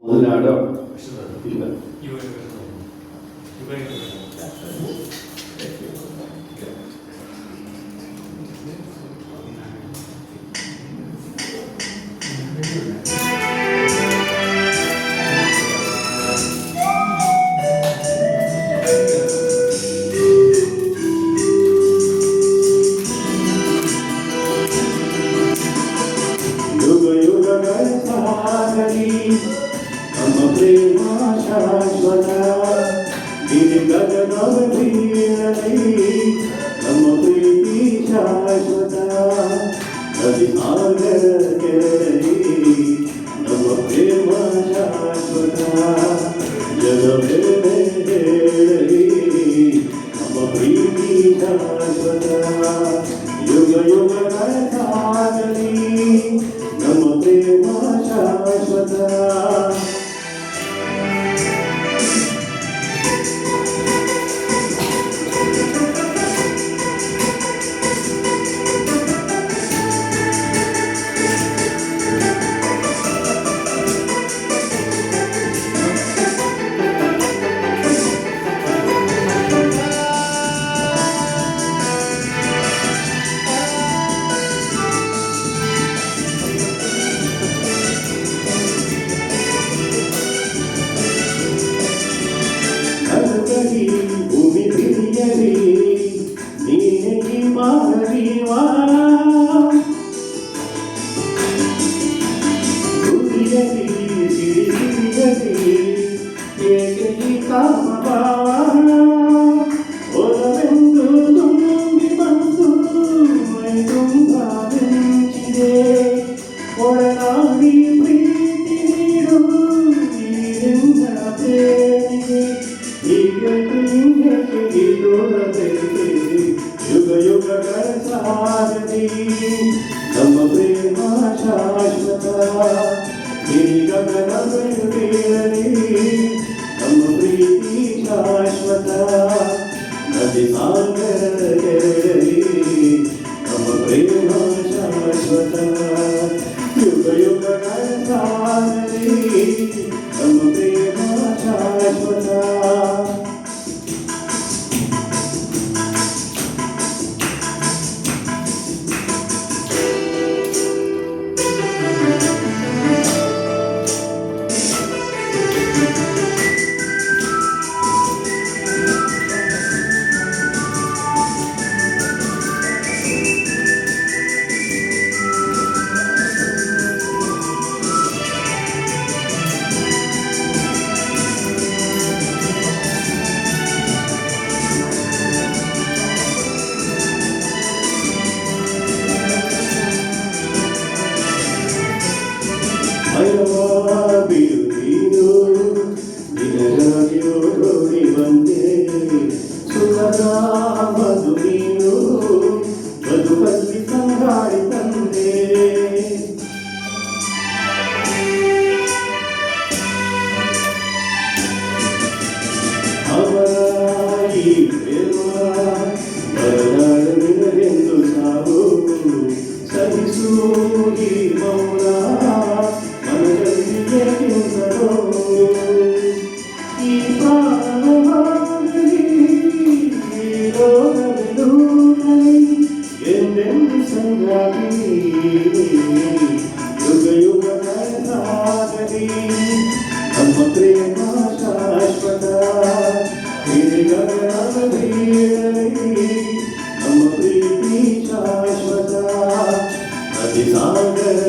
ಮೊದಲಾಡೋ ಇಲ್ಲ ನಮ್ಮ ಪ್ರೇಮ ಶಾಶ್ವತ ಗಗನವ ಬೀಳಲಿ ನಮ್ಮ ಪ್ರೀತಿ ಶಾಶ್ವತ ನದಿ ಸಾಗರ ಕೆರಳಿ ನಮ್ಮ ಪ್ರೇಮ ಶಾಶ್ವತ ಜಗವೇ ಹೇಳಲಿ ನಮ್ಮ ಪ್ರೀತಿ ಶಾಶ್ವತ ಯುಗ ಯುಗಗಳ ಸಾಗಲಿ ನಮ್ಮ ಪ್ರೇಮ ಶಾಶ್ವತ ಭೂಮಿ ಬಿರಿಯಲಿ ನೀನೆ ಮಾರೀವಾ ಗುರಿಯಲಿ ಸಿರಿಯಲಿ ಏಕಿ ಕಾಮಭಾವ ಒಲವೆಂದು ತುಂಬಿ ಬಂದು ಮೈ ತುಂಬ ಮಿಂಚಿದೆ ಒಡನಾಡಿ ಪ್ರೀತಿ ನೀಡು ನೀರಿಂದ ಪ್ರೇಮಿಗೆ ಯುಗ ಯುಗಗಳ ಸಾರಥಿ ನಮ್ಮ ಪ್ರೇಮ ಶಾಶ್ವತ ಗಗನದಲ್ಲಿ ನಮ್ಮ ಪ್ರೀತಿ ಶಾಶ್ವತ ನದಿ ಸಾಗರ ಕೆರಳಿ ನಮ್ಮ ಪ್ರೇಮ ಶಾಶ್ವತ ಯುಗ ಯುಗಗಳ ಸಾರಥಿ ನಮ್ಮ ಪ್ರೇಮ ಶಾಶ್ವತ ಬಿರುನೀನು ನಿನಗಾಗಿಯೋ ನೋಡಿ ಬಂದೆ ಸುಖದ ಮಧು ನೀನು ಬದುಕಲ್ಲಿ ಸಂಗಾಳಿ ತಂದೆ ಅವರ ಈ ಪ್ರೇಮ ಬರಲಾರದಿರಲೆಂದು ಸಾವು ಸಹಿಸು ಈ ಮೌನ ಈ ಪ್ರಾಣವಾಗಲಿ ಎಂದೆಂದು ಸಂಗಾತಿ ಯುಗ ಯುಗಗಳ ಸಾಗಲಿ ನಮ್ಮ ಪ್ರೇಮ ಶಾಶ್ವತ ಗಗನವ ಬೀಳಲಿ ನಮ್ಮ ಪ್ರೀತಿ ಶಾಶ್ವತ ನದಿ ಸಾಗರ